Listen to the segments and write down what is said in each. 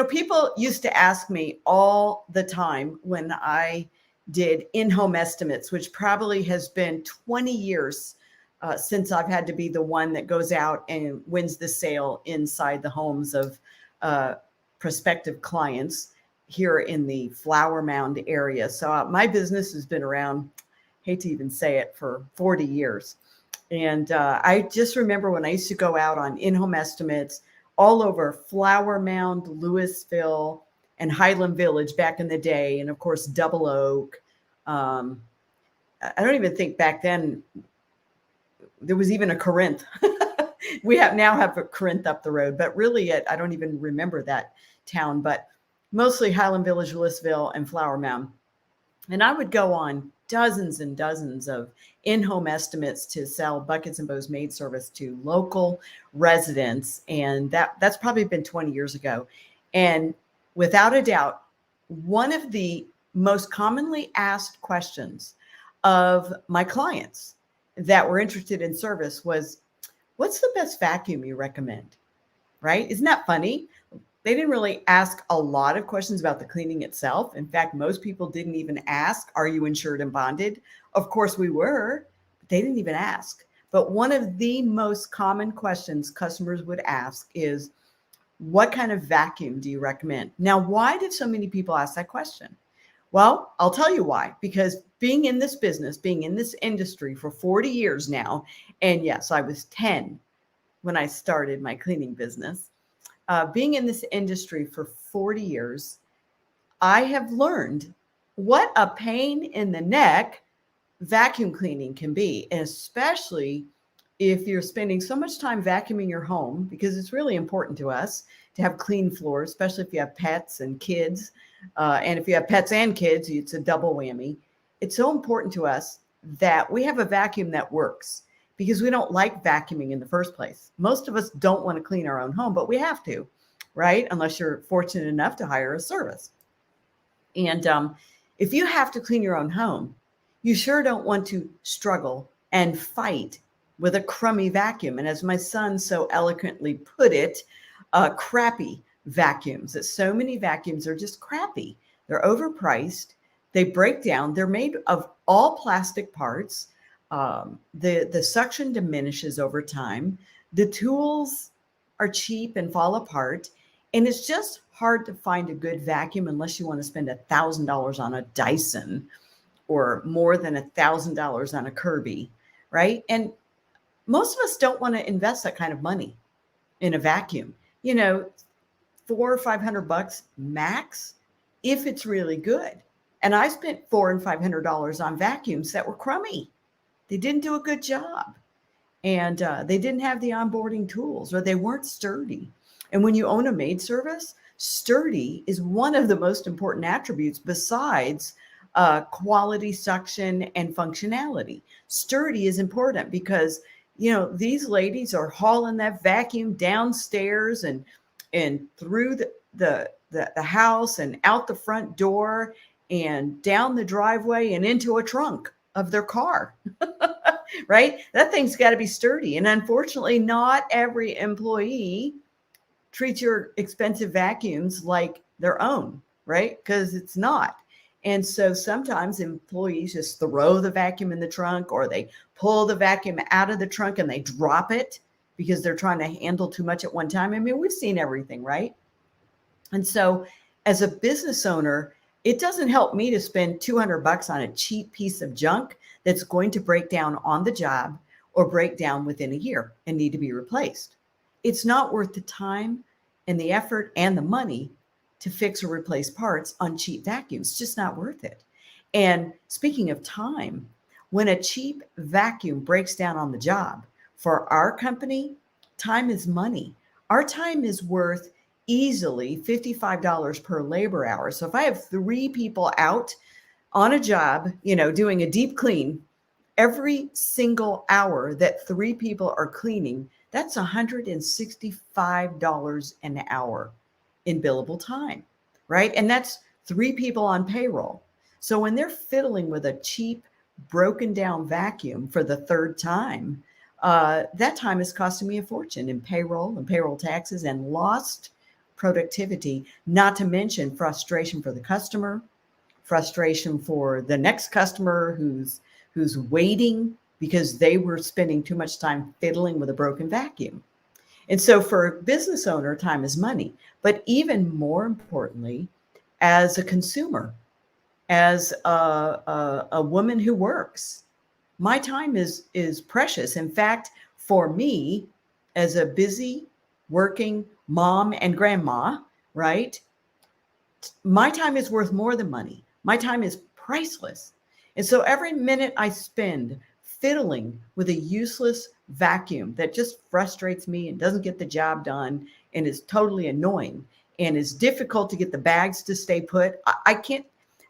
People used to ask me all the time when I did in-home estimates, which probably has been 20 years since I've had to be the one that goes out and wins the sale inside the homes of uh, prospective clients here in the Flower Mound area. So my business has been around, hate to even say it, for 40 years. And I just remember when I used to go out on in-home estimates all over Flower Mound, Louisville, and Highland Village back in the day, and of course Double Oak. Um, I don't even think back then there was even a Corinth. We now have a Corinth up the road, but really I don't even remember that town. But mostly Highland Village, Louisville, and Flower Mound. And I would go on dozens and dozens of in-home estimates to sell Buckets and Bows maid service to local residents. And that's probably been 20 years ago. And without a doubt, one of the most commonly asked questions of my clients that were interested in service was, what's the best vacuum you recommend? Right? Isn't that funny? They didn't really ask a lot of questions about the cleaning itself. In fact, most people didn't even ask, are you insured and bonded? Of course we were, but they didn't even ask. But one of the most common questions customers would ask is, what kind of vacuum do you recommend? Now, why did so many people ask that question? Well, I'll tell you why. Because being in this business, being in this industry for 40 years now, and yes, I was 10 when I started my cleaning business. Being in this industry for 40 years, I have learned what a pain in the neck vacuum cleaning can be, and especially if you're spending so much time vacuuming your home, because it's really important to us to have clean floors, especially if you have pets and kids. And if you have pets and kids, it's a double whammy. It's so important to us that we have a vacuum that works, because we don't like vacuuming in the first place. Most of us don't want to clean our own home, but we have to, right? Unless you're fortunate enough to hire a service. And if you have to clean your own home, you sure don't want to struggle and fight with a crummy vacuum. And as my son so eloquently put it, crappy vacuums. That so many vacuums are just crappy. They're overpriced. They break down. They're made of all plastic parts. The suction diminishes over time. The tools are cheap and fall apart. And it's just hard to find a good vacuum unless you want to spend $1,000 on a Dyson or more than $1,000 on a Kirby, right? And most of us don't want to invest that kind of money in a vacuum. $400 or $500 max, if it's really good. And I spent $400 and $500 on vacuums that were crummy. They didn't do a good job, and they didn't have the onboarding tools, or they weren't sturdy. And when you own a maid service, sturdy is one of the most important attributes besides quality, suction, and functionality. Sturdy is important because these ladies are hauling that vacuum downstairs and through the house and out the front door and down the driveway and into a trunk of their car, right? That thing's got to be sturdy. And unfortunately, not every employee treats your expensive vacuums like their own, right? Because it's not. And so sometimes employees just throw the vacuum in the trunk, or they pull the vacuum out of the trunk and they drop it because they're trying to handle too much at one time. I mean, we've seen everything, right? And so as a business owner, it doesn't help me to spend $200 on a cheap piece of junk that's going to break down on the job or break down within a year and need to be replaced. It's not worth the time and the effort and the money to fix or replace parts on cheap vacuums. It's just not worth it. And speaking of time, when a cheap vacuum breaks down on the job, for our company, time is money. Our time is worth easily $55 per labor hour. So if I have 3 people out on a job, doing a deep clean, every single hour that 3 people are cleaning, that's $165 an hour in billable time, right? And that's 3 people on payroll. So when they're fiddling with a cheap, broken down vacuum for the 3rd time, that time is costing me a fortune in payroll and payroll taxes and lost productivity, not to mention frustration for the customer, frustration for the next customer who's waiting because they were spending too much time fiddling with a broken vacuum. And so for a business owner, time is money. But even more importantly, as a consumer, as a woman who works, my time is precious. In fact, for me, as a busy working mom and grandma, right, my time is worth more than money. My time is priceless. And so every minute I spend fiddling with a useless vacuum that just frustrates me and doesn't get the job done and is totally annoying and is difficult to get the bags to stay put. I can't,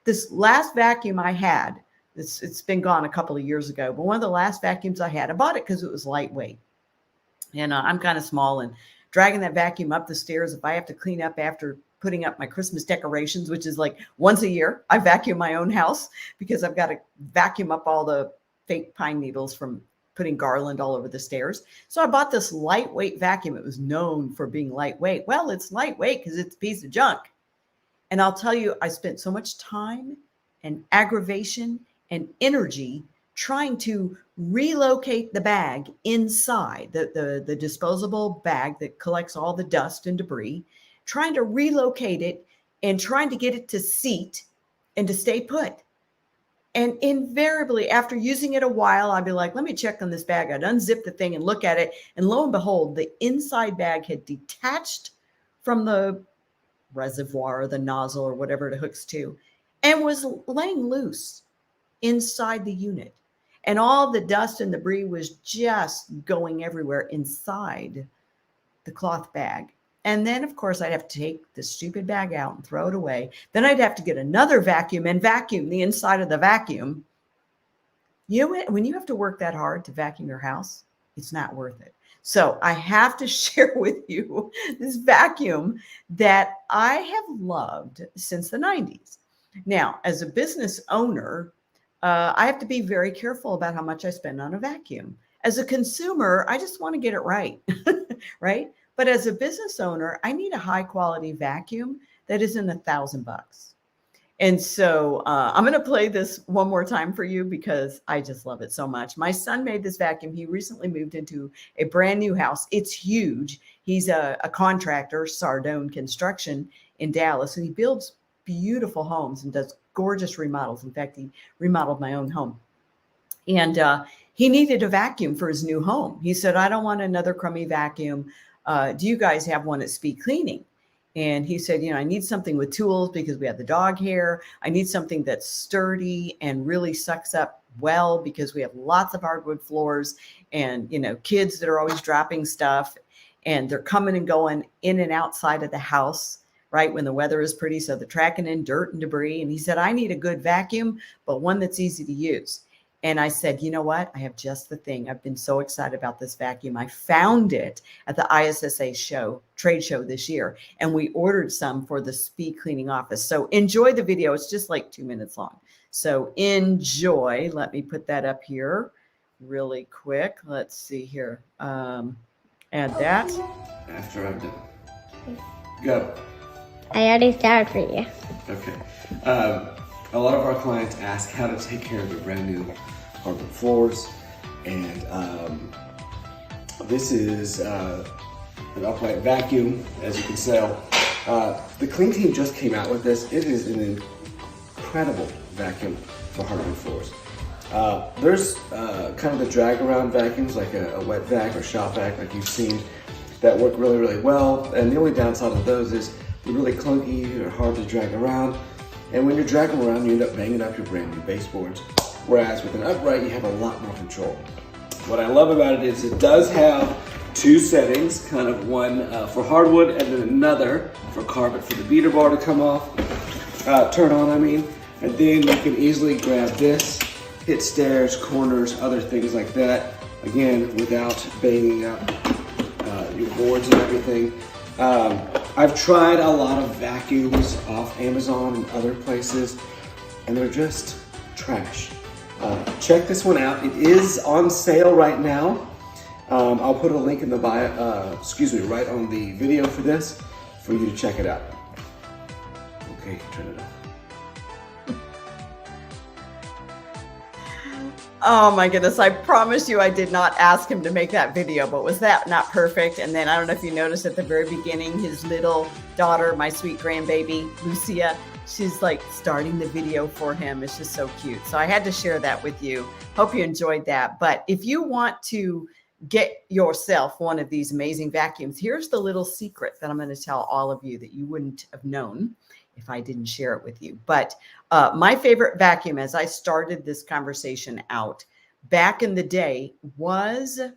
this last vacuum I had, it's been gone a couple of years ago, but one of the last vacuums I had, I bought it because it was lightweight. And I'm kind of small, and dragging that vacuum up the stairs, if I have to clean up after putting up my Christmas decorations, which is like once a year, I vacuum my own house because I've got to vacuum up all the fake pine needles from putting garland all over the stairs. So I bought this lightweight vacuum. It was known for being lightweight. Well, it's lightweight because it's a piece of junk. And I'll tell you, I spent so much time and aggravation and energy trying to relocate the bag inside, the disposable bag that collects all the dust and debris, trying to relocate it and trying to get it to seat and to stay put. And invariably, after using it a while, I'd be like, let me check on this bag. I'd unzip the thing and look at it. And lo and behold, the inside bag had detached from the reservoir or the nozzle or whatever it hooks to and was laying loose inside the unit. And all the dust and debris was just going everywhere inside the cloth bag. And then, of course, I'd have to take the stupid bag out and throw it away. Then I'd have to get another vacuum and vacuum the inside of the vacuum. You know, when you have to work that hard to vacuum your house, it's not worth it. So I have to share with you this vacuum that I have loved since the 90s. Now, as a business owner, I have to be very careful about how much I spend on a vacuum. As a consumer, I just want to get it right, right? But as a business owner, I need a high quality vacuum that isn't $1,000. And so I'm going to play this one more time for you because I just love it so much. My son made this vacuum. He recently moved into a brand new house. It's huge. He's a contractor, Sardone Construction in Dallas, and he builds beautiful homes and does gorgeous remodels. In fact, he remodeled my own home. And he needed a vacuum for his new home. He said, I don't want another crummy vacuum. Do you guys have one at Speed Cleaning? And he said, I need something with tools because we have the dog hair. I need something that's sturdy and really sucks up well because we have lots of hardwood floors and, kids that are always dropping stuff and they're coming and going in and outside of the house, right? When the weather is pretty. So they're tracking in dirt and debris. And he said, I need a good vacuum, but one that's easy to use. And I said, you know what? I have just the thing. I've been so excited about this vacuum. I found it at the ISSA trade show this year, and we ordered some for the Speed Cleaning office. So enjoy the video. It's just like 2 minutes long. So enjoy. Let me put that up here really quick. Let's see here. Add that. After I'm done. Go. I already started for you. Okay. A lot of our clients ask how to take care of their brand new hardwood floors, and this is an upright vacuum, as you can tell. The Clean Team just came out with this. It is an incredible vacuum for hardwood floors. There's kind of the drag around vacuums like a wet vac or shop vac like you've seen that work really, really well, and the only downside of those is they're really clunky or hard to drag around. And when you're dragging around, you end up banging up your brand new baseboards. Whereas with an upright, you have a lot more control. What I love about it is it does have two settings, kind of one for hardwood and then another for carpet for the beater bar to come off, turn on, I mean. And then you can easily grab this, hit stairs, corners, other things like that. Again, without banging up your boards and everything. I've tried a lot of vacuums off Amazon and other places, and they're just trash. Check this one out. It is on sale right now. I'll put a link in the bio, right on the video for this, for you to check it out. Okay, turn it off. Oh my goodness. I promise you I did not ask him to make that video, but was that not perfect? And then I don't know if you noticed at the very beginning, his little daughter, my sweet grandbaby, Lucia, she's like starting the video for him. It's just so cute. So I had to share that with you. Hope you enjoyed that. But if you want to get yourself one of these amazing vacuums, here's the little secret that I'm going to tell all of you that you wouldn't have known if I didn't share it with you. But my favorite vacuum, as I started this conversation out back in the day, was the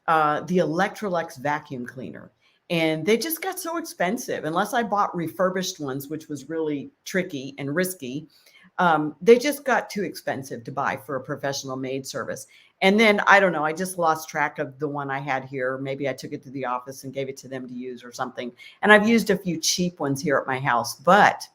Electrolux vacuum cleaner. And they just got so expensive. Unless I bought refurbished ones, which was really tricky and risky, they just got too expensive to buy for a professional maid service. And then, I don't know, I just lost track of the one I had here. Maybe I took it to the office and gave it to them to use or something. And I've used a few cheap ones here at my house. But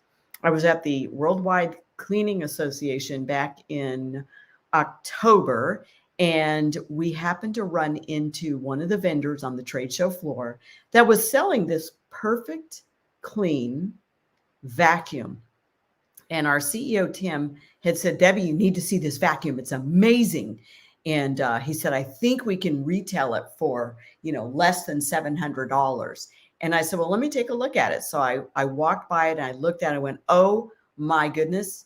I was at the Worldwide Cleaning Association back in October, and we happened to run into one of the vendors on the trade show floor that was selling this Perfect Clean vacuum. And our CEO, Tim, had said, Debbie, you need to see this vacuum. It's amazing. And he said, I think we can retail it for, less than $700. And I said, well, let me take a look at it. So I walked by it and I looked at it and went, oh my goodness,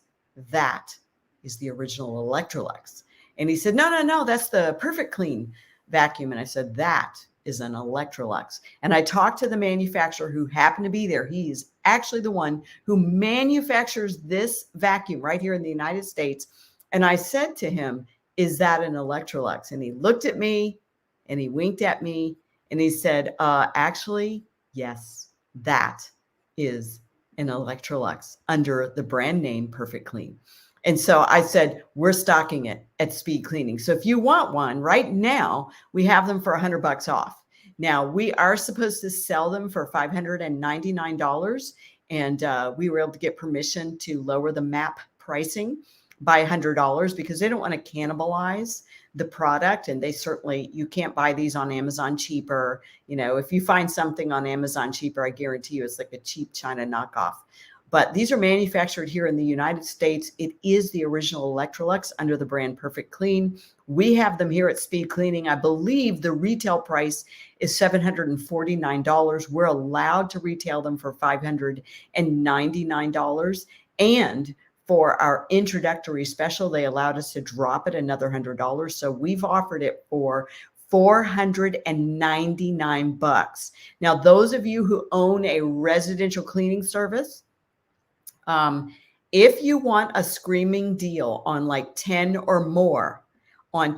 that is the original Electrolux. And he said, no, that's the Perfect Clean vacuum. And I said, that is an Electrolux. And I talked to the manufacturer who happened to be there. He's actually the one who manufactures this vacuum right here in the United States. And I said to him, is that an Electrolux? And he looked at me and he winked at me and he said, actually, yes, that is an Electrolux under the brand name Perfect Clean. And so I said, we're stocking it at Speed Cleaning. So if you want one right now, we have them for $100 off. Now we are supposed to sell them for $599. And we were able to get permission to lower the MAP pricing by $100 because they don't want to cannibalize the product. And you can't buy these on Amazon cheaper. If you find something on Amazon cheaper, I guarantee you it's like a cheap China knockoff. But these are manufactured here in the United States. It is the original Electrolux under the brand Perfect Clean. We have them here at Speed Cleaning. I believe the retail price is $749. We're allowed to retail them for $599. And for our introductory special, they allowed us to drop it another $100. So we've offered it for $499. Now, those of you who own a residential cleaning service, if you want a screaming deal on like 10 or more, I'm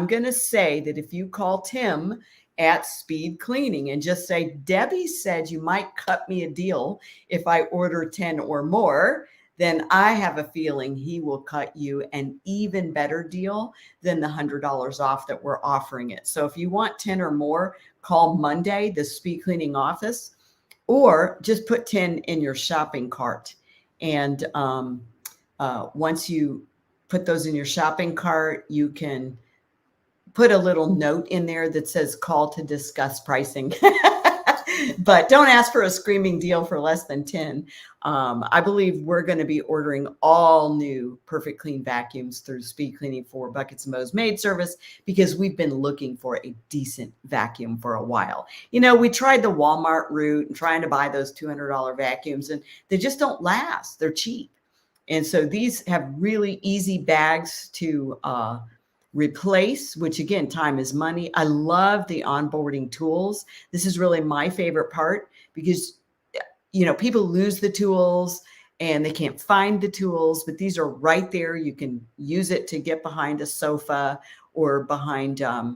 going to say that if you call Tim at Speed Cleaning and just say, Debbie said you might cut me a deal if I order 10 or more, then I have a feeling he will cut you an even better deal than the $100 off that we're offering it. So if you want 10 or more, call Monday, the Speed Cleaning office, or just put 10 in your shopping cart. And once you put those in your shopping cart, you can put a little note in there that says call to discuss pricing. But don't ask for a screaming deal for less than 10. I believe we're going to be ordering all new Perfect Clean vacuums through Speed Cleaning for Buckets and Mo's maid service because we've been looking for a decent vacuum for a while. We tried the Walmart route and trying to buy those $200 vacuums, and they just don't last. They're cheap. And so these have really easy bags to replace, which again, time is money. I love the onboarding tools. This is really my favorite part because, people lose the tools and they can't find the tools, but these are right there. You can use it to get behind a sofa or behind a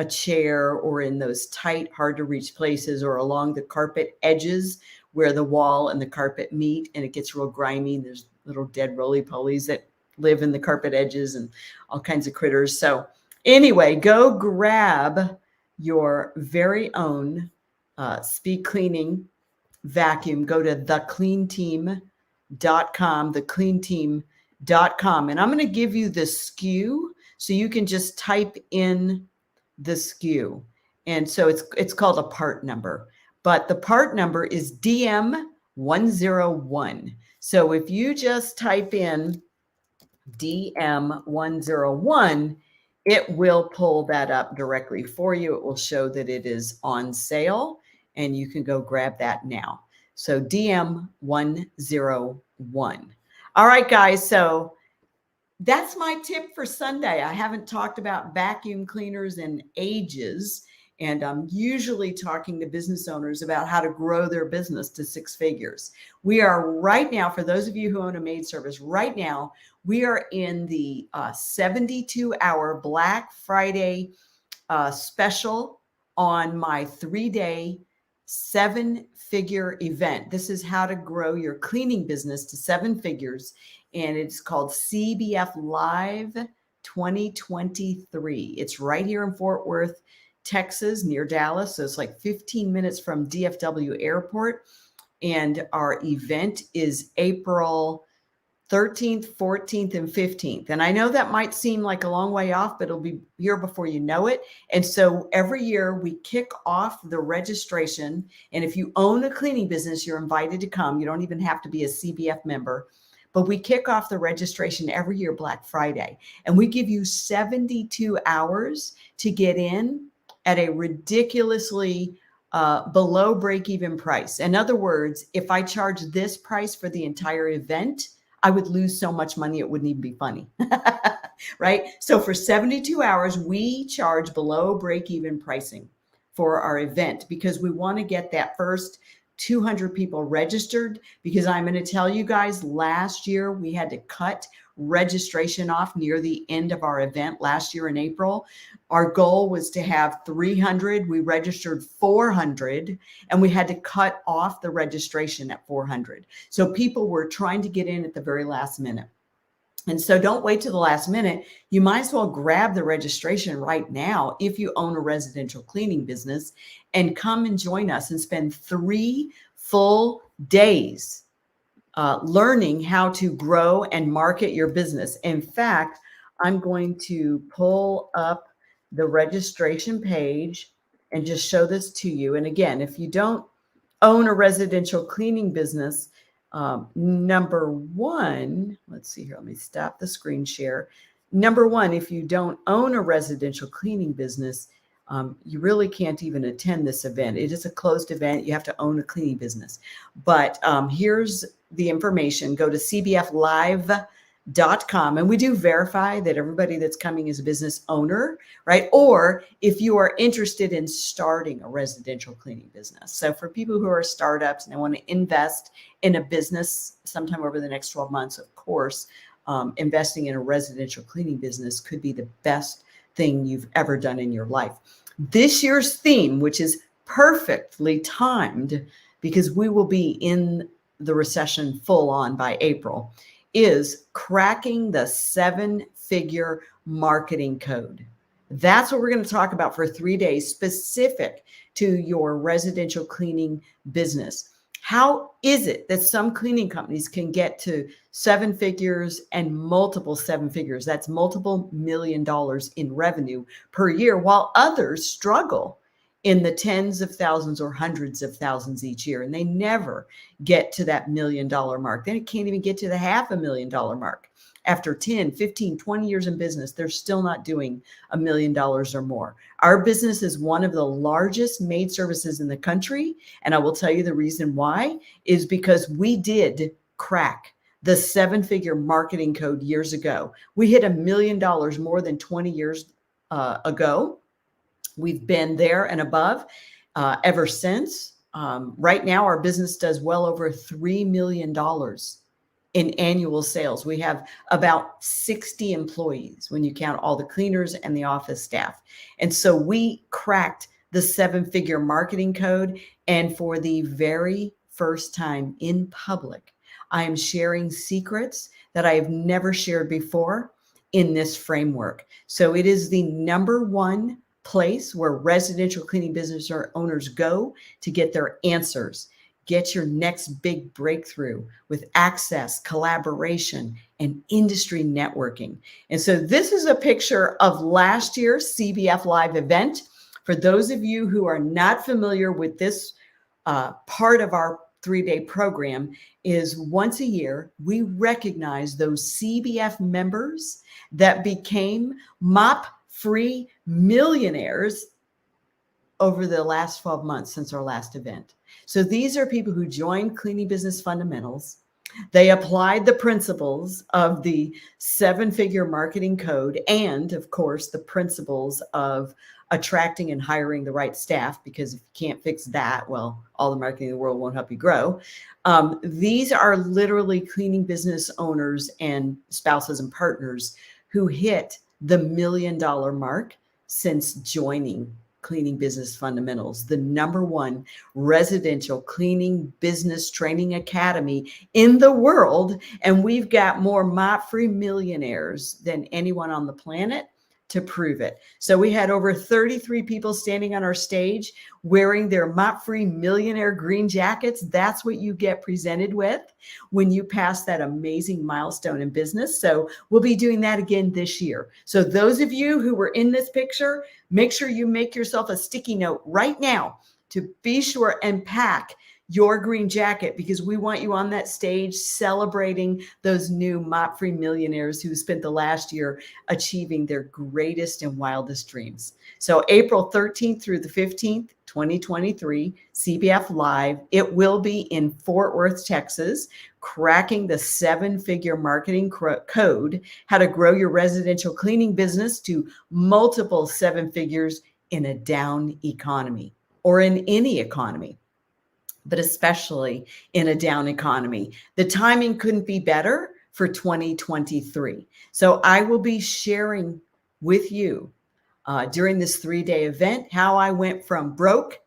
chair or in those tight, hard to reach places or along the carpet edges where the wall and the carpet meet and it gets real grimy. There's little dead roly-polies that live in the carpet edges and all kinds of critters. So anyway, go grab your very own Speed Cleaning vacuum. Go to thecleanteam.com, thecleanteam.com. And I'm going to give you the SKU so you can just type in the SKU. And so it's called a part number. but the part number is DM101. So if you just type in DM101, it will pull that up directly for you. It will show that it is on sale and you can go grab that now. So DM101. All right, guys. So that's my tip for Sunday. I haven't talked about vacuum cleaners in ages, and I'm usually talking to business owners about how to grow their business to 6 figures. We are right now, for those of you who own a maid service, right now, we are in the 72-hour Black Friday special on my 3-day 7-figure event. This is how to grow your cleaning business to 7 figures. And it's called CBF Live 2023. It's right here in Fort Worth, Texas, near Dallas. So it's like 15 minutes from DFW Airport. And our event is April 13th, 14th, and 15th. And I know that might seem like a long way off, but it'll be here before you know it. And so every year we kick off the registration. And if you own a cleaning business, you're invited to come. You don't even have to be a CBF member. But we kick off the registration every year, Black Friday. And we give you 72 hours to get in at a ridiculously below break-even price. In other words, if I charge this price for the entire event, I would lose so much money, it wouldn't even be funny, right? So for 72 hours, we charge below break-even pricing for our event because we want to get that first 200 people registered, because I'm going to tell you guys, last year we had to cut registration off near the end of our event last year in April. Our goal was to have 300. We registered 400 and we had to cut off the registration at 400. So people were trying to get in at the very last minute. And so don't wait till the last minute. You might as well grab the registration right now if you own a residential cleaning business and come and join us and spend 3 full days learning how to grow and market your business. In fact, I'm going to pull up the registration page and just show this to you. And again, if you don't own a residential cleaning business, number one, let's see here, let me stop the screen share. Number one, if you don't own a residential cleaning business, you really can't even attend this event. It is a closed event. You have to own a cleaning business. But here's the information. Go to cbflive.com, and we do verify that everybody that's coming is a business owner, right? Or if you are interested in starting a residential cleaning business. So for people who are startups and they want to invest in a business sometime over the next 12 months, of course, investing in a residential cleaning business could be the best thing you've ever done in your life. This year's theme, which is perfectly timed because we will be in the recession full on by April, is cracking the 7-figure marketing code. That's what we're going to talk about for 3 days, specific to your residential cleaning business. How is it that some cleaning companies can get to 7 figures and multiple 7 figures? That's multiple $1 million in revenue per year, while others struggle in the tens of thousands or hundreds of thousands each year. And they never get to that $1 million mark. They can't even get to the $500,000 mark. After 10, 15, 20 years in business, they're still not doing $1 million or more. Our business is one of the largest maid services in the country. And I will tell you the reason why is because we did crack the 7-figure marketing code years ago. We hit $1 million more than 20 years ago. We've been there and above ever since. Right now, our business does well over $3 million in annual sales. We have about 60 employees when you count all the cleaners and the office staff. And so we cracked the 7-figure marketing code. And for the very first time in public, I am sharing secrets that I have never shared before in this framework. So it is the #1 place where residential cleaning business owners go to get their answers. Get your next big breakthrough with access, collaboration, and industry networking. And so this is a picture of last year's CBF Live event. For those of you who are not familiar with this part of our 3-day program is once a year, we recognize those CBF members that became mop-free millionaires over the last 12 months since our last event. So these are people who joined Cleaning Business Fundamentals. They applied the principles of the 7-figure marketing code and, of course, the principles of attracting and hiring the right staff, because if you can't fix that, well, all the marketing in the world won't help you grow. These are literally cleaning business owners and spouses and partners who hit the $1 million mark since joining Cleaning Business Fundamentals, the #1 residential cleaning business training academy in the world. And we've got more mop-free millionaires than anyone on the planet to prove it. So we had over 33 people standing on our stage wearing their mop-free millionaire green jackets. That's what you get presented with when you pass that amazing milestone in business. So we'll be doing that again this year. So those of you who were in this picture, make sure you make yourself a sticky note right now to be sure and pack your green jacket, because we want you on that stage celebrating those new mop-free millionaires who spent the last year achieving their greatest and wildest dreams. So April 13th through the 15th, 2023, CBF Live. It will be in Fort Worth, Texas, cracking the 7-figure marketing code, how to grow your residential cleaning business to multiple 7 figures in a down economy, or in any economy, but especially in a down economy. The timing couldn't be better for 2023. So I will be sharing with you during this 3-day event how I went from broke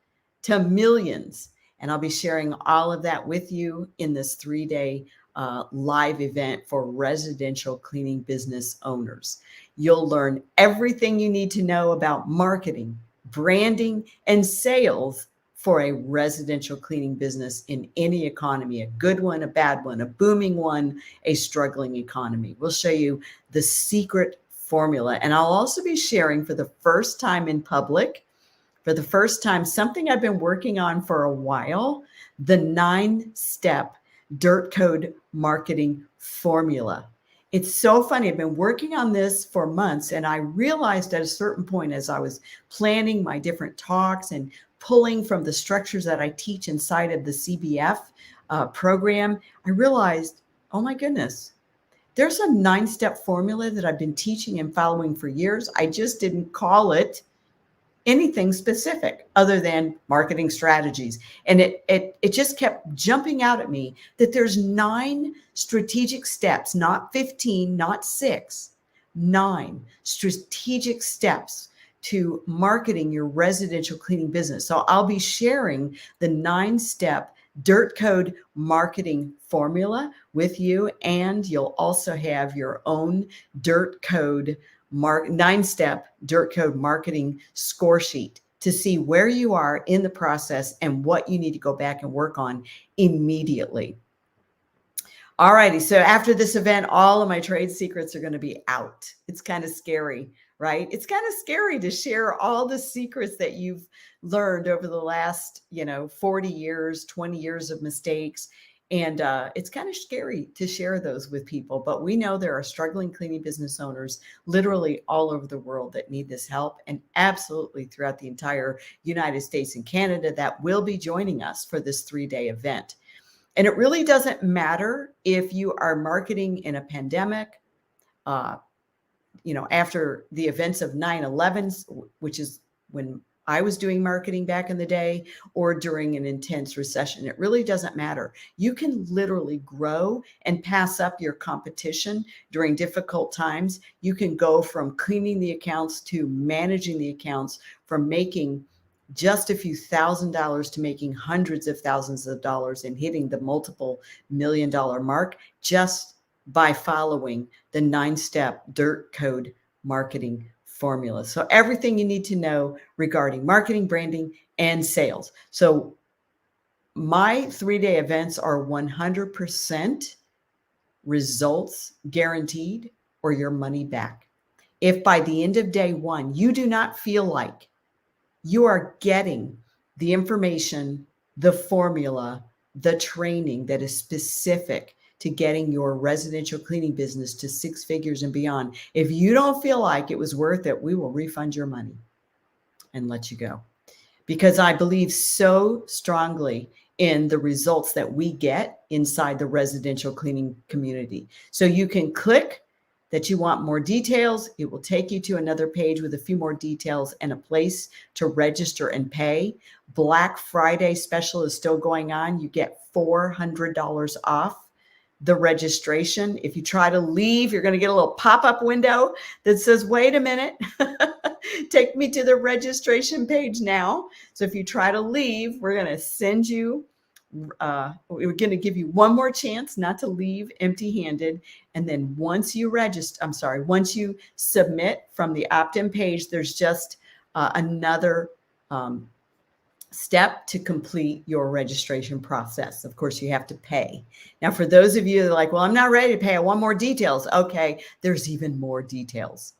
to millions. And I'll be sharing all of that with you in this 3-day live event for residential cleaning business owners. You'll learn everything you need to know about marketing, branding, and sales for a residential cleaning business in any economy, a good one, a bad one, a booming one, a struggling economy. We'll show you the secret formula. And I'll also be sharing for the first time in public, for the first time, something I've been working on for a while, the 9-step Dirt Code marketing formula. It's so funny. I've been working on this for months, and I realized at a certain point as I was planning my different talks and pulling from the structures that I teach inside of the CBF program, I realized, oh my goodness, there's a 9-step formula that I've been teaching and following for years. I just didn't call it anything specific other than marketing strategies. And it just kept jumping out at me that there's 9 strategic steps, not 15, not 6, 9 strategic steps to marketing your residential cleaning business. So I'll be sharing the 9-step Dirt Code marketing formula with you, and you'll also have your own Dirt Code 9-step Dirt Code marketing score sheet to see where you are in the process and what you need to go back and work on immediately. All righty. So after this event, all of my trade secrets are going to be out. It's kind of scary, right? It's kind of scary to share all the secrets that you've learned over the last, 40 years, 20 years of mistakes. And it's kind of scary to share those with people. But we know there are struggling cleaning business owners literally all over the world that need this help, and absolutely throughout the entire United States and Canada that will be joining us for this 3-day event. And it really doesn't matter if you are marketing in a pandemic, after the events of 9/11, which is when I was doing marketing back in the day, or during an intense recession. It really doesn't matter. You can literally grow and pass up your competition during difficult times. You can go from cleaning the accounts to managing the accounts, from making just a few $1,000s to making hundreds of thousands of dollars and hitting the multiple $1 million mark just by following the 9-step Dirt Code marketing formula. So everything you need to know regarding marketing, branding, and sales. So my 3-day events are 100% results guaranteed, or your money back. If by the end of day 1, you do not feel like you are getting the information the formula, the training that is specific to getting your residential cleaning business to 6 figures and beyond. If you don't feel like it was worth it, we will refund your money and let you go. Because I believe so strongly in the results that we get inside the residential cleaning community. So you can click that you want more details. It will take you to another page with a few more details and a place to register and pay. Black Friday special is still going on. You get $400 off the registration. If you try to leave, you're going to get a little pop-up window that says, wait a minute, take me to the registration page now. So if you try to leave, we're going to send you, we're going to give you one more chance not to leave empty-handed. And then once you once you submit from the opt-in page, there's just another step to complete your registration process. Of course, you have to pay. Now, for those of you that are like, well, I'm not ready to pay, I want more details. Okay, there's even more details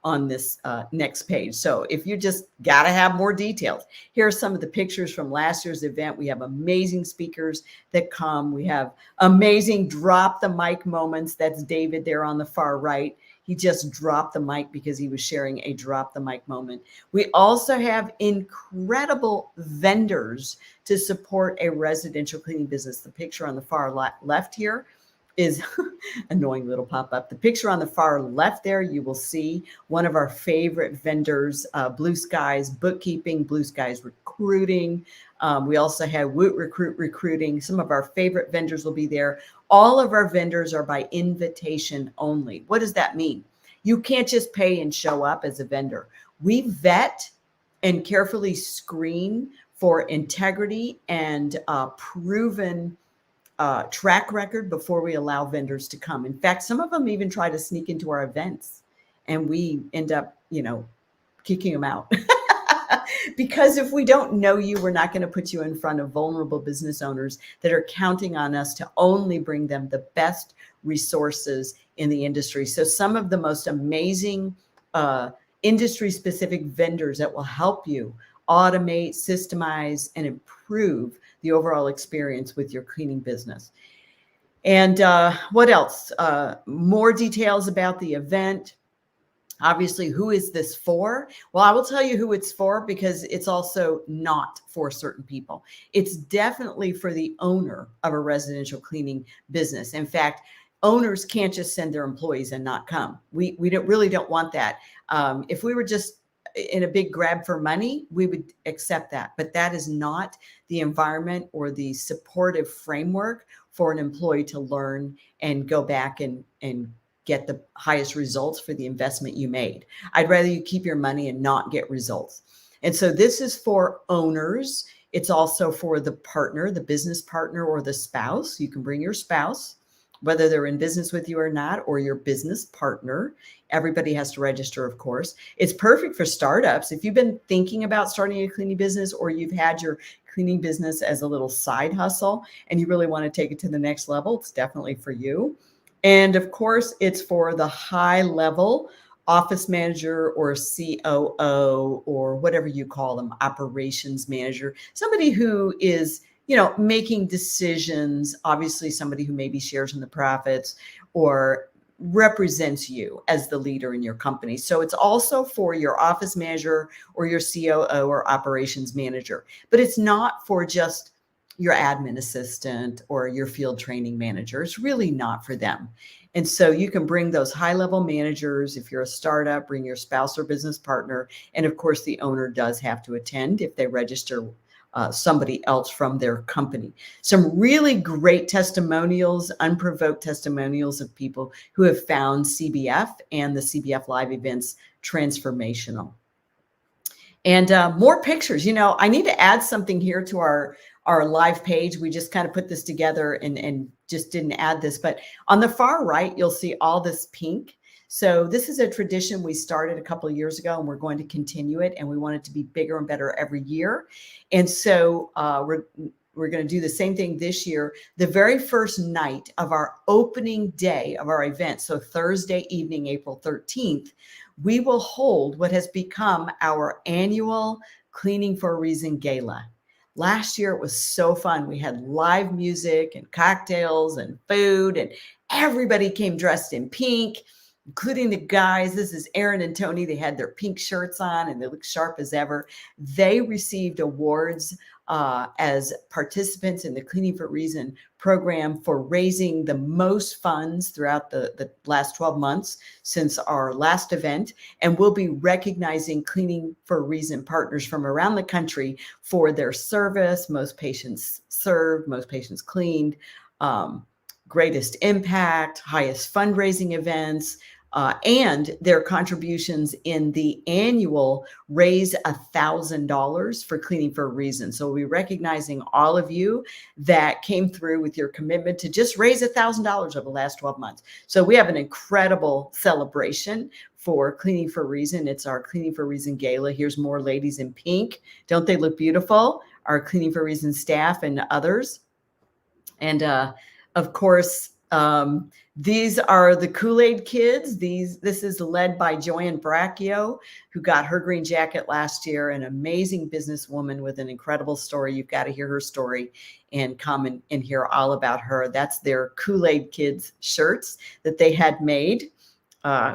on this next page. So if you just got to have more details, here are some of the pictures from last year's event. We have amazing speakers that come. We have amazing drop the mic moments. That's David there on the far right. He just dropped the mic because he was sharing a drop the mic moment. We also have incredible vendors to support a residential cleaning business. The picture on the far left here is annoying little pop-up. The picture on the far left there, you will see one of our favorite vendors, Blue Skies Bookkeeping, Blue Skies Recruiting. We also have Woot Recruiting. Some of our favorite vendors will be there. All of our vendors are by invitation only. What does that mean? You can't just pay and show up as a vendor. We vet and carefully screen for integrity and proven track record before we allow vendors to come. In fact, some of them even try to sneak into our events, and we end up, kicking them out. Because if we don't know you, we're not going to put you in front of vulnerable business owners that are counting on us to only bring them the best resources in the industry. So some of the most amazing industry-specific vendors that will help you automate, systemize, and improve the overall experience with your cleaning business. And what else? More details about the event. Obviously, who is this for? Well, I will tell you who it's for, because it's also not for certain people. It's definitely for the owner of a residential cleaning business. In fact, owners can't just send their employees and not come. We really don't want that. If we were just in a big grab for money, we would accept that. But that is not the environment or the supportive framework for an employee to learn and go back and get the highest results for the investment you made. I'd rather you keep your money and not get results. And so this is for owners. It's also for the partner, the business partner, or the spouse. You can bring your spouse, whether they're in business with you or not, or your business partner. Everybody has to register, of course. It's perfect for startups. If you've been thinking about starting a cleaning business, or you've had your cleaning business as a little side hustle and you really want to take it to the next level, it's definitely for you. And of course, it's for the high level office manager or COO or whatever you call them, operations manager, somebody who is, making decisions, obviously somebody who maybe shares in the profits or represents you as the leader in your company. So it's also for your office manager or your COO or operations manager, but it's not for just your admin assistant or your field training manager. It's really not for them. And so you can bring those high-level managers. If you're a startup, bring your spouse or business partner. And of course, the owner does have to attend if they register somebody else from their company. Some really great testimonials, unprovoked testimonials of people who have found CBF and the CBF Live events transformational. And more pictures. I need to add something here to our live page. We just kind of put this together and just didn't add this. But on the far right, you'll see all this pink. So this is a tradition we started a couple of years ago, and we're going to continue it. And we want it to be bigger and better every year. And so we're going to do the same thing this year. The very first night of our opening day of our event, so Thursday evening, April 13th, we will hold what has become our annual Cleaning for a Reason Gala. Last year, it was so fun. We had live music and cocktails and food, and everybody came dressed in pink, including the guys. This is Aaron and Tony. They had their pink shirts on and they looked sharp as ever. They received awards as participants in the Cleaning for a Reason program for raising the most funds throughout the last 12 months since our last event. And we'll be recognizing Cleaning for a Reason partners from around the country for their service, most patients served, most patients cleaned, greatest impact, highest fundraising events, and their contributions in the annual Raise $1,000 for Cleaning for a Reason. So we'll be recognizing all of you that came through with your commitment to just raise $1,000 over the last 12 months. So we have an incredible celebration for Cleaning for a Reason. It's our Cleaning for a Reason Gala. Here's more ladies in pink. Don't they look beautiful? Our Cleaning for a Reason staff and others. And of course, these are the Kool-Aid kids. This is led by Joanne Bracchio, who got her green jacket last year, an amazing businesswoman with an incredible story. You've got to hear her story and come and hear all about her. That's their Kool-Aid kids shirts that they had made.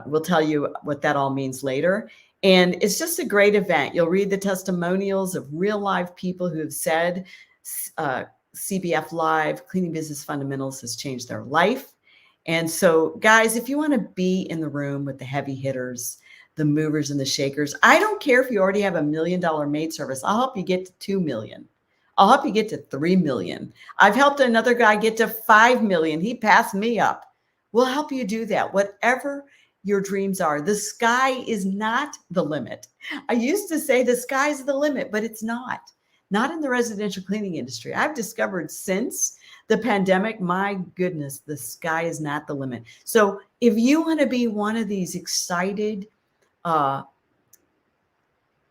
We'll tell you what that all means later. And it's just a great event. You'll read the testimonials of real live people who have said CBF Live, Cleaning Business Fundamentals has changed their life. And so, guys, if you want to be in the room with the heavy hitters, the movers and the shakers, I don't care if you already have $1 million maid service. I'll help you get to 2 million. I'll help you get to 3 million. I've helped another guy get to 5 million. He passed me up. We'll help you do that. Whatever your dreams are, the sky is not the limit. I used to say the sky's the limit, but it's not. Not in the residential cleaning industry. I've discovered since the pandemic, my goodness, the sky is not the limit. So if you want to be one of these excited,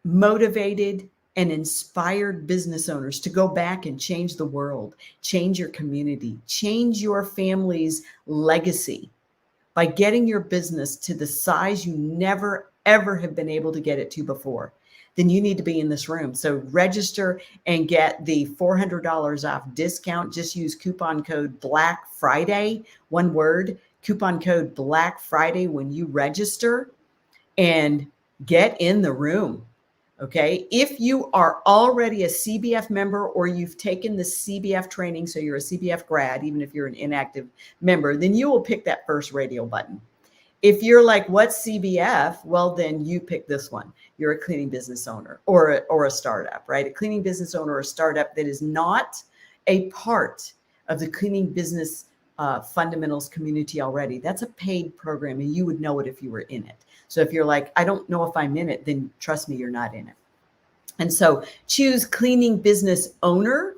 motivated, and inspired business owners to go back and change the world, change your community, change your family's legacy by getting your business to the size you never, ever have been able to get it to before, then you need to be in this room. So register and get the $400 off discount. Just use coupon code Black Friday, one word, coupon code Black Friday when you register and get in the room. Okay. If you are already a CBF member or you've taken the CBF training, so you're a CBF grad, even if you're an inactive member, then you will pick that first radio button. If you're like, what's CBF? Well, then you pick this one. You're a cleaning business owner or a startup, right? A cleaning business owner or a startup that is not a part of the Cleaning Business Fundamentals community already. That's a paid program, and you would know it if you were in it. So if you're like, I don't know if I'm in it, then trust me, you're not in it. And so choose Cleaning Business Owner.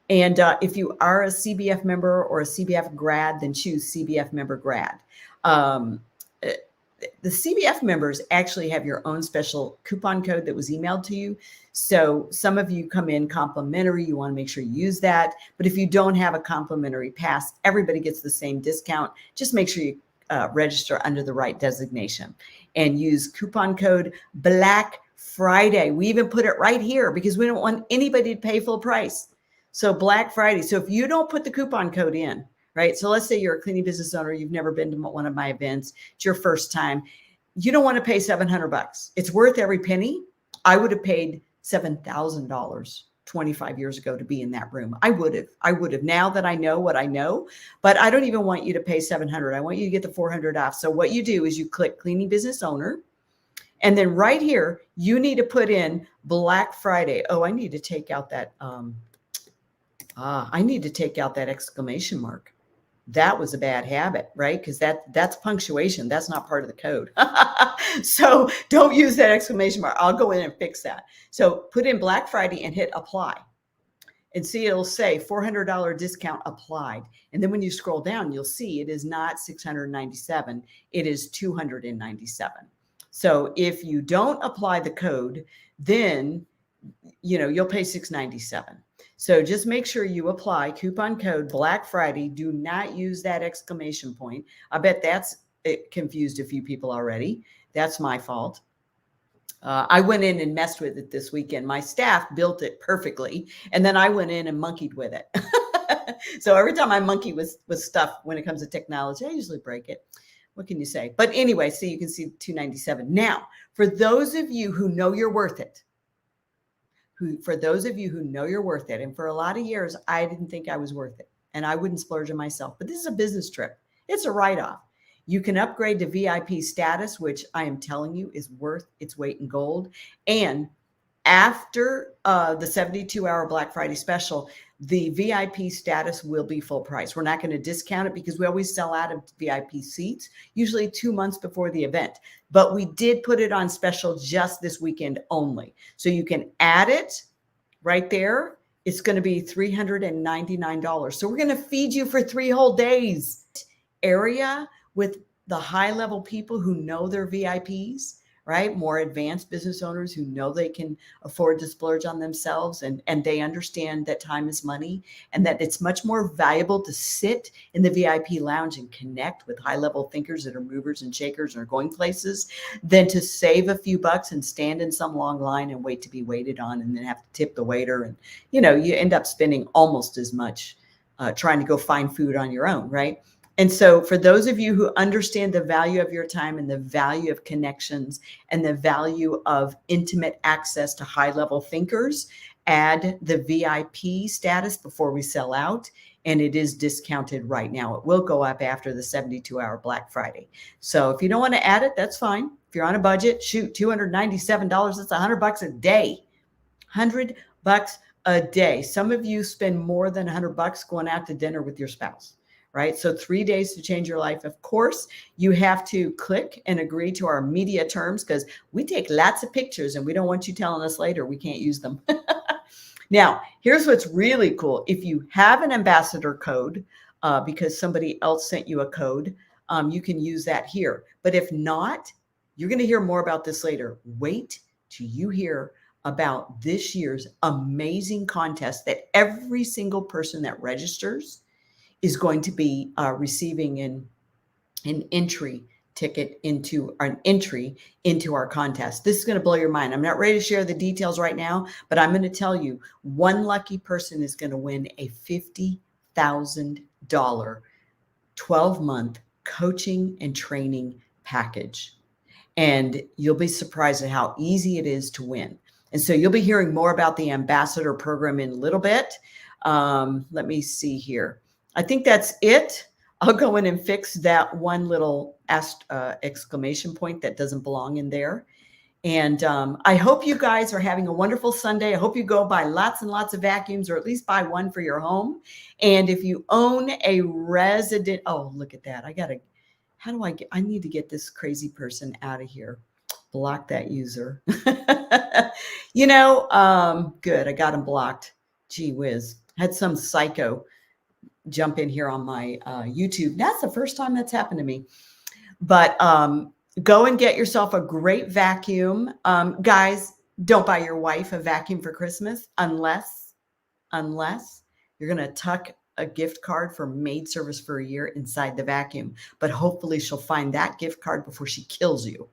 And if you are a CBF member or a CBF grad, then choose CBF member grad. The CBF members actually have your own special coupon code that was emailed to you. So some of you come in complimentary. You want to make sure you use that. But if you don't have a complimentary pass, everybody gets the same discount. Just make sure you register under the right designation and use coupon code Black Friday. We even put it right here because we don't want anybody to pay full price. So Black Friday. So if you don't put the coupon code in, right? So let's say you're a cleaning business owner. You've never been to one of my events. It's your first time. You don't want to pay $700. It's worth every penny. I would have paid $7,000 25 years ago to be in that room. I would have now that I know what I know, but I don't even want you to pay $700. I want you to get the $400 off. So what you do is you click Cleaning Business Owner. And then right here, you need to put in Black Friday. Oh, I need to take out that, exclamation mark. That was a bad habit, right? Because that's punctuation. That's not part of the code. So don't use that exclamation mark. I'll go in and fix that. So put in Black Friday and hit apply. And see, it'll say $400 discount applied. And then when you scroll down, you'll see it is not $697. It is $297. So if you don't apply the code, then you'll pay $697. So just make sure you apply coupon code Black Friday. Do not use that exclamation point. I bet that's confused a few people already. That's my fault. I went in and messed with it this weekend. My staff built it perfectly, and then I went in and monkeyed with it. So every time I monkey with stuff when it comes to technology, I usually break it. What can you say? But anyway, so you can see $297. Now, for those of you who know you're worth it, and for a lot of years, I didn't think I was worth it, and I wouldn't splurge on myself. But this is a business trip. It's a write-off. You can upgrade to VIP status, which I am telling you is worth its weight in gold. And after the 72-hour Black Friday special, the VIP status will be full price. We're not going to discount it because we always sell out of VIP seats, usually 2 months before the event. But we did put it on special just this weekend only. So you can add it right there. It's going to be $399. So we're going to feed you for 3 whole days. Area with the high-level people who know they're VIPs, right? More advanced business owners who know they can afford to splurge on themselves, and they understand that time is money and that it's much more valuable to sit in the VIP lounge and connect with high-level thinkers that are movers and shakers and are going places than to save a few bucks and stand in some long line and wait to be waited on and then have to tip the waiter. And, you end up spending almost as much trying to go find food on your own, right? And so for those of you who understand the value of your time and the value of connections and the value of intimate access to high-level thinkers, add the VIP status before we sell out. And it is discounted right now. It will go up after the 72-hour Black Friday. So if you don't want to add it, that's fine. If you're on a budget, shoot, $297, that's $100 a day. $100 a day. Some of you spend more than $100 going out to dinner with your spouse. Right? So 3 days to change your life. Of course, you have to click and agree to our media terms because we take lots of pictures and we don't want you telling us later we can't use them. Now, here's what's really cool. If you have an ambassador code because somebody else sent you a code, you can use that here. But if not, you're going to hear more about this later. Wait till you hear about this year's amazing contest that every single person that registers is going to be receiving an entry ticket into our contest. This is going to blow your mind. I'm not ready to share the details right now, but I'm going to tell you one lucky person is going to win a $50,000 12-month coaching and training package. And you'll be surprised at how easy it is to win. And so you'll be hearing more about the ambassador program in a little bit. Let me see here. I think that's it. I'll go in and fix that one little exclamation point that doesn't belong in there. And I hope you guys are having a wonderful Sunday. I hope you go buy lots and lots of vacuums, or at least buy one for your home. And if you own a resident, oh, look at that. I need to get this crazy person out of here. Block that user. Good. I got him blocked. Gee whiz. Had some psycho jump in here on my YouTube. That's the first time that's happened to me. But go and get yourself a great vacuum. Guys, don't buy your wife a vacuum for Christmas unless you're going to tuck a gift card for maid service for a year inside the vacuum. But hopefully she'll find that gift card before she kills you.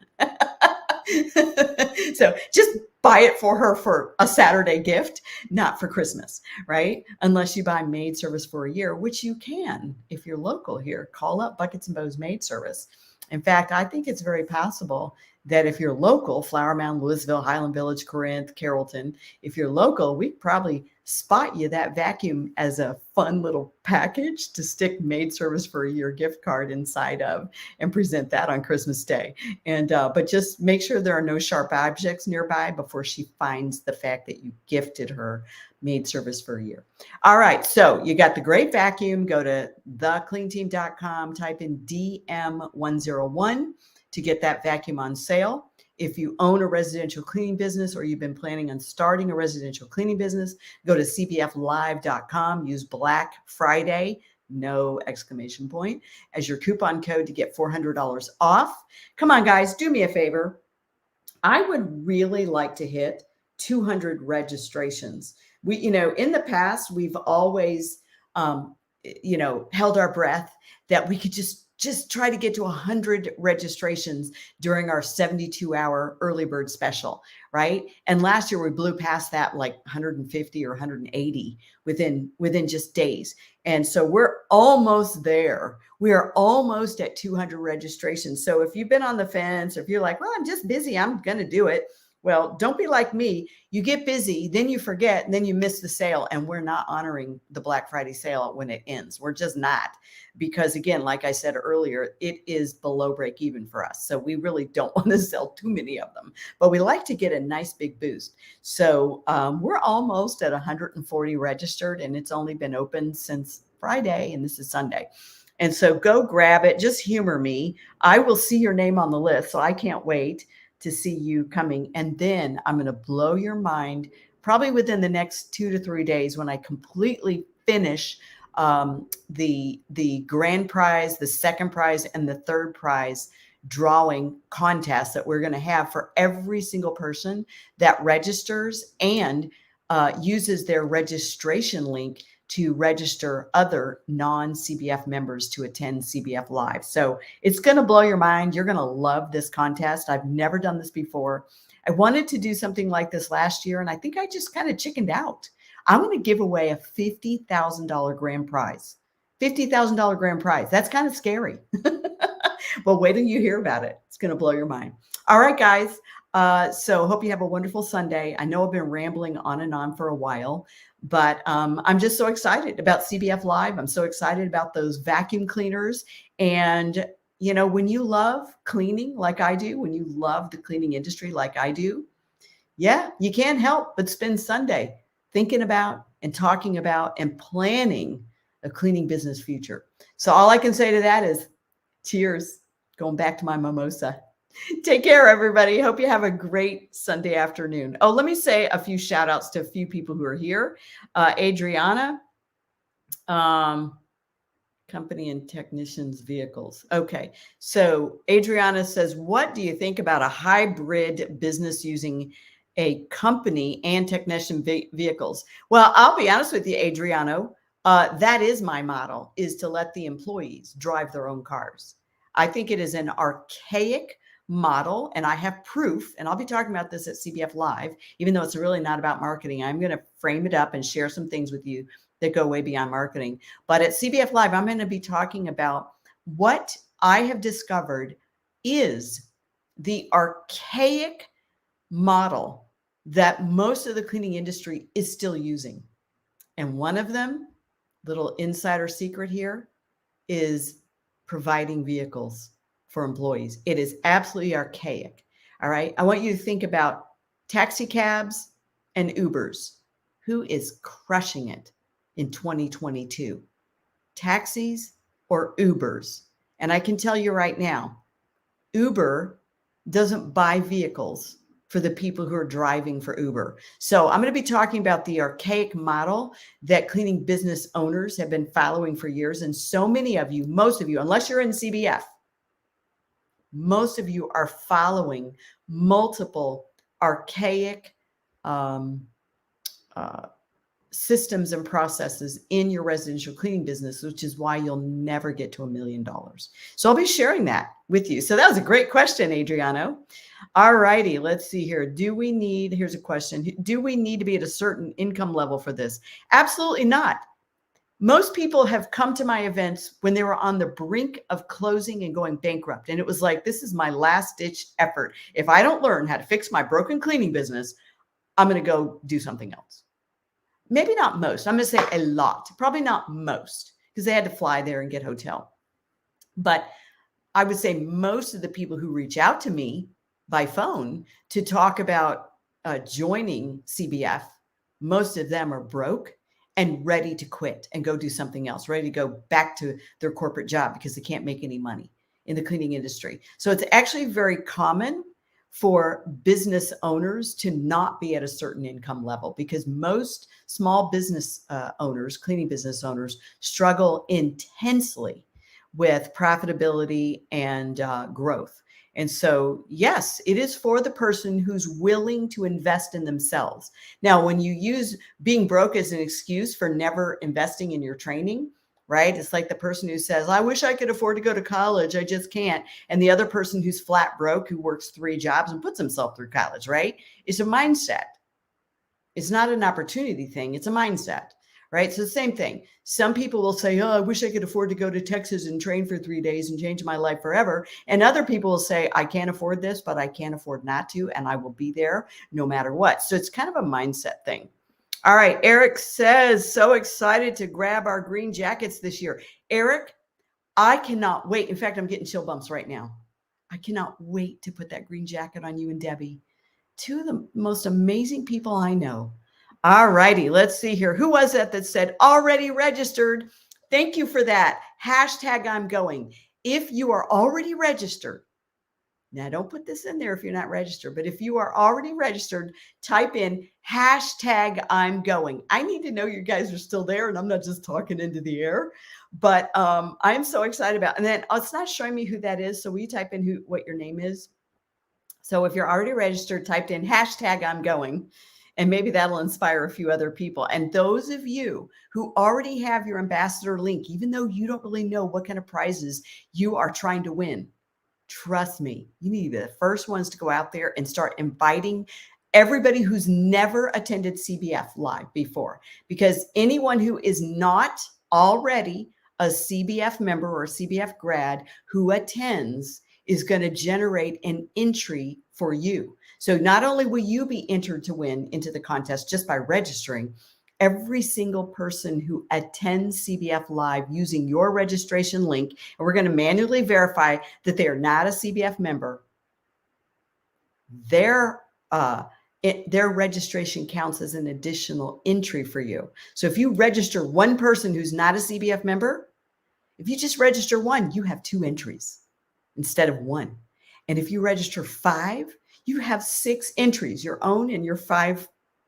So just buy it for her for a Saturday gift, not for Christmas, right? Unless you buy maid service for a year, which you can if you're local here. Call up Buckets and Bows Maid Service. In fact, I think it's very possible that if you're local, Flower Mound, Louisville, Highland Village, Corinth, Carrollton, if you're local, we probably spot you that vacuum as a fun little package to stick maid service for a year gift card inside of and present that on Christmas Day. And but just make sure there are no sharp objects nearby before she finds the fact that you gifted her maid service for a year. All right, so you got the great vacuum. Go to thecleanteam.com, type in DM101 to get that vacuum on sale. If you own a residential cleaning business or you've been planning on starting a residential cleaning business, go to cpflive.com, use Black Friday, no exclamation point, as your coupon code to get $400 off. Come on, guys, do me a favor. I would really like to hit 200 registrations. We, in the past, we've always, held our breath that we could just just try to get to 100 registrations during our 72-hour early bird special, right? And last year we blew past that like 150 or 180 within just days. And so we're almost there. We are almost at 200 registrations. So if you've been on the fence, or if you're like, well, I'm just busy, I'm going to do it. Well, don't be like me. You get busy, then you forget, and then you miss the sale. And we're not honoring the Black Friday sale when it ends. We're just not. Because again, like I said earlier, it is below break even for us. So we really don't want to sell too many of them, but we like to get a nice big boost. So we're almost at 140 registered, and it's only been open since Friday, and this is Sunday. And so go grab it. Just humor me. I will see your name on the list. So I can't wait to see you coming. And then I'm going to blow your mind probably within the next 2 to 3 days when I completely finish the grand prize, the second prize, and the third prize drawing contest that we're going to have for every single person that registers and uses their registration link to register other non-CBF members to attend CBF Live. So it's going to blow your mind. You're going to love this contest. I've never done this before. I wanted to do something like this last year, and I think I just kind of chickened out. I'm going to give away a $50,000 grand prize. $50,000 grand prize. That's kind of scary. But wait till you hear about it. It's going to blow your mind. All right, guys. So hope you have a wonderful Sunday. I know I've been rambling on and on for a while, but I'm just so excited about CBF Live. I'm so excited about those vacuum cleaners. And, you know, when you love cleaning like I do, when you love the cleaning industry like I do, yeah, you can't help but spend Sunday thinking about and talking about and planning a cleaning business future. So all I can say to that is cheers, going back to my mimosa. Take care, everybody. Hope you have a great Sunday afternoon. Oh, let me say a few shout outs to a few people who are here. Adriana, company and technicians vehicles. Okay. So Adriana says, what do you think about a hybrid business using a company and technician vehicles? Well, I'll be honest with you, Adriano. That is my model, is to let the employees drive their own cars. I think it is an archaic model, and I have proof, and I'll be talking about this at CBF Live, even though it's really not about marketing. I'm going to frame it up and share some things with you that go way beyond marketing. But at CBF Live, I'm going to be talking about what I have discovered is the archaic model that most of the cleaning industry is still using. And one of them, little insider secret here, is providing vehicles for employees. It is absolutely archaic. All right. I want you to think about taxi cabs and Ubers. Who is crushing it in 2022? Taxis or Ubers? And I can tell you right now, Uber doesn't buy vehicles for the people who are driving for Uber. So I'm going to be talking about the archaic model that cleaning business owners have been following for years. And so many of you, most of you, unless you're in CBF, most of you are following multiple archaic systems and processes in your residential cleaning business, which is why you'll never get to $1 million. So I'll be sharing that with you. So that was a great question, Adriano. All righty, let's see here. Here's a question. Do we need to be at a certain income level for this? Absolutely not. Most people have come to my events when they were on the brink of closing and going bankrupt. And it was like, this is my last ditch effort. If I don't learn how to fix my broken cleaning business, I'm going to go do something else. Maybe not most. I'm going to say a lot, probably not most, because they had to fly there and get hotel. But I would say most of the people who reach out to me by phone to talk about joining CBF, most of them are broke and ready to quit and go do something else, ready to go back to their corporate job because they can't make any money in the cleaning industry. So it's actually very common for business owners to not be at a certain income level because most small business owners, cleaning business owners, struggle intensely with profitability and growth. And so, yes, it is for the person who's willing to invest in themselves. Now, when you use being broke as an excuse for never investing in your training, right? It's like the person who says, I wish I could afford to go to college. I just can't. And the other person who's flat broke, who works 3 jobs and puts himself through college, right? It's a mindset. It's not an opportunity thing. It's a mindset, right? So the same thing. Some people will say, oh, I wish I could afford to go to Texas and train for 3 days and change my life forever. And other people will say, I can't afford this, but I can't afford not to. And I will be there no matter what. So it's kind of a mindset thing. All right. Eric says, so excited to grab our green jackets this year. Eric, I cannot wait. In fact, I'm getting chill bumps right now. I cannot wait to put that green jacket on you and Debbie. 2 of the most amazing people I know. All righty. Let's see here. Who was that said already registered? Thank you for that. Hashtag I'm going. If you are already registered, now don't put this in there if you're not registered, but if you are already registered, type in hashtag I'm going. I need to know you guys are still there and I'm not just talking into the air, but I'm so excited about it. And then it's not showing me who that is. So will you type in what your name is? So if you're already registered, typed in hashtag I'm going, and maybe that'll inspire a few other people. And those of you who already have your ambassador link, even though you don't really know what kind of prizes you are trying to win, trust me, you need to be the first ones to go out there and start inviting everybody who's never attended CBF Live before, because anyone who is not already a CBF member or a CBF grad who attends is going to generate an entry for you. So not only will you be entered to win into the contest just by registering, every single person who attends CBF Live using your registration link, and we're going to manually verify that they are not a CBF member, their registration counts as an additional entry for you. So if you register one person who's not a CBF member, if you just register one, you have 2 entries instead of 1. And if you register 5, you have 6 entries, your own and your 5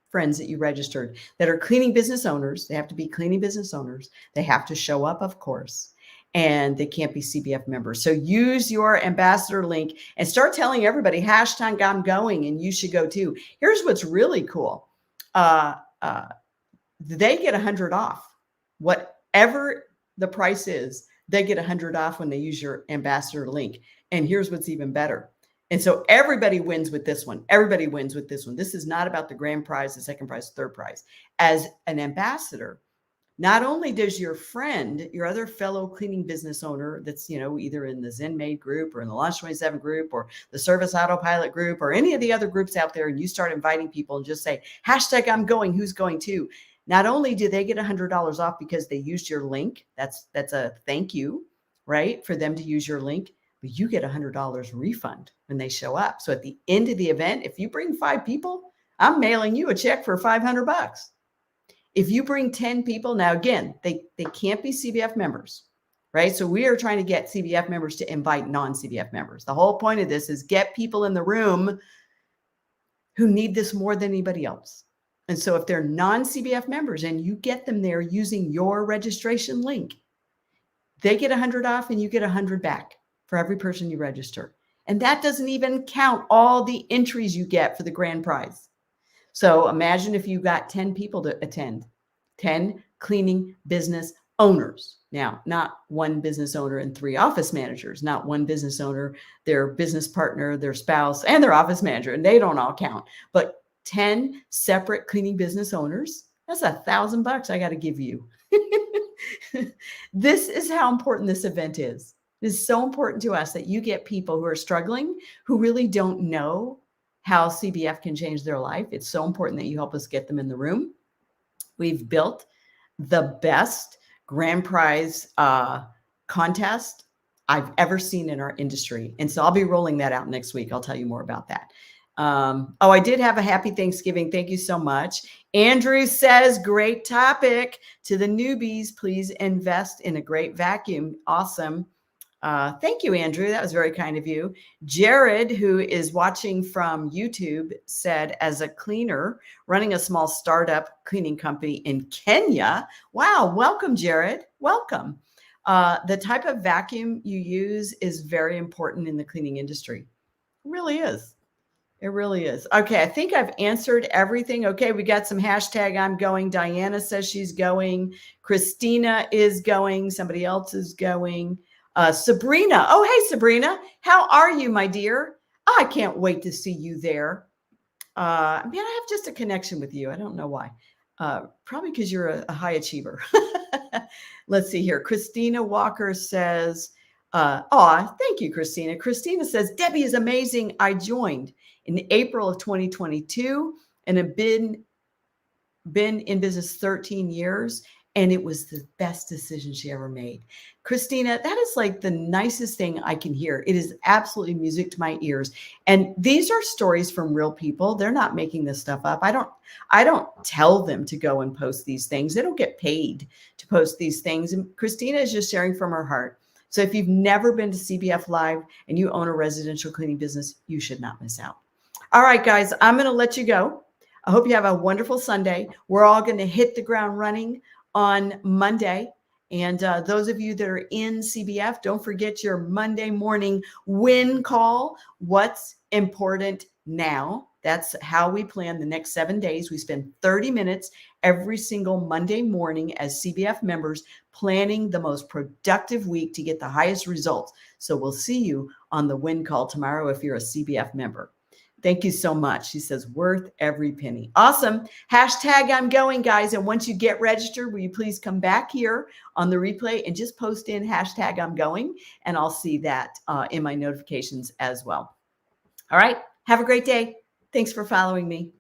friends that you registered that are cleaning business owners. They have to be cleaning business owners. They have to show up, of course, and they can't be CBF members. So use your ambassador link and start telling everybody hashtag I'm going, and you should go too. Here's what's really cool. They get 100 off. Whatever the price is, they get 100 off when they use your ambassador link. And here's what's even better. And so everybody wins with this one. Everybody wins with this one. This is not about the grand prize, the second prize, third prize. As an ambassador, not only does your friend, your other fellow cleaning business owner that's, either in the ZenMaid group or in the Launch 27 group or the Service Autopilot group or any of the other groups out there, and you start inviting people and just say, hashtag I'm going, who's going too? Not only do they get $100 off because they used your link, that's a thank you, right, for them to use your link, but you get $100 refund when they show up. So at the end of the event, if you bring 5 people, I'm mailing you a check for $500. If you bring 10 people, now again, they can't be CBF members, right? So we are trying to get CBF members to invite non-CBF members. The whole point of this is get people in the room who need this more than anybody else. And so if they're non-CBF members and you get them there using your registration link, they get 100 off and you get 100 back for every person you register. And that doesn't even count all the entries you get for the grand prize. So imagine if you got 10 people to attend, 10 cleaning business owners. Now, not one business owner and 3 office managers, not one business owner, their business partner, their spouse, and their office manager, and they don't all count, but 10 separate cleaning business owners. That's $1,000 I got to give you. This is how important this event is. It is so important to us that you get people who are struggling, who really don't know how CBF can change their life. It's so important that you help us get them in the room. We've built the best grand prize contest I've ever seen in our industry. And so I'll be rolling that out next week. I'll tell you more about that. I did have a happy Thanksgiving. Thank you so much. Andrew says, great topic. To the newbies, please invest in a great vacuum. Awesome. Thank you, Andrew. That was very kind of you. Jared, who is watching from YouTube, said, as a cleaner running a small startup cleaning company in Kenya. Wow. Welcome, Jared. Welcome. The type of vacuum you use is very important in the cleaning industry. It really is. It really is. Okay, I think I've answered everything. Okay, we got some hashtag I'm going. Diana says she's going. Christina is going. Somebody else is going. Sabrina. Oh, hey, Sabrina. How are you, my dear? I can't wait to see you there. I have just a connection with you. I don't know why. Probably because you're a high achiever. Let's see here. Christina Walker says, thank you, Christina. Christina says, Debbie is amazing. I joined in April of 2022 and have been in business 13 years. And it was the best decision she ever made. Christina, that is like the nicest thing I can hear. It is absolutely music to my ears. And these are stories from real people. They're not making this stuff up. I don't tell them to go and post these things. They don't get paid to post these things. And Christina is just sharing from her heart. So if you've never been to CBF Live and you own a residential cleaning business, you should not miss out. All right, guys, I'm going to let you go. I hope you have a wonderful Sunday. We're all going to hit the ground running on Monday. And those of you that are in CBF, don't forget your Monday morning win call. What's important now? That's how we plan the next 7 days. We spend 30 minutes every single Monday morning as CBF members planning the most productive week to get the highest results. So we'll see you on the win call tomorrow if you're a CBF member. Thank you so much. She says, worth every penny. Awesome. Hashtag I'm going, guys. And once you get registered, will you please come back here on the replay and just post in hashtag I'm going, and I'll see that in my notifications as well. All right. Have a great day. Thanks for following me.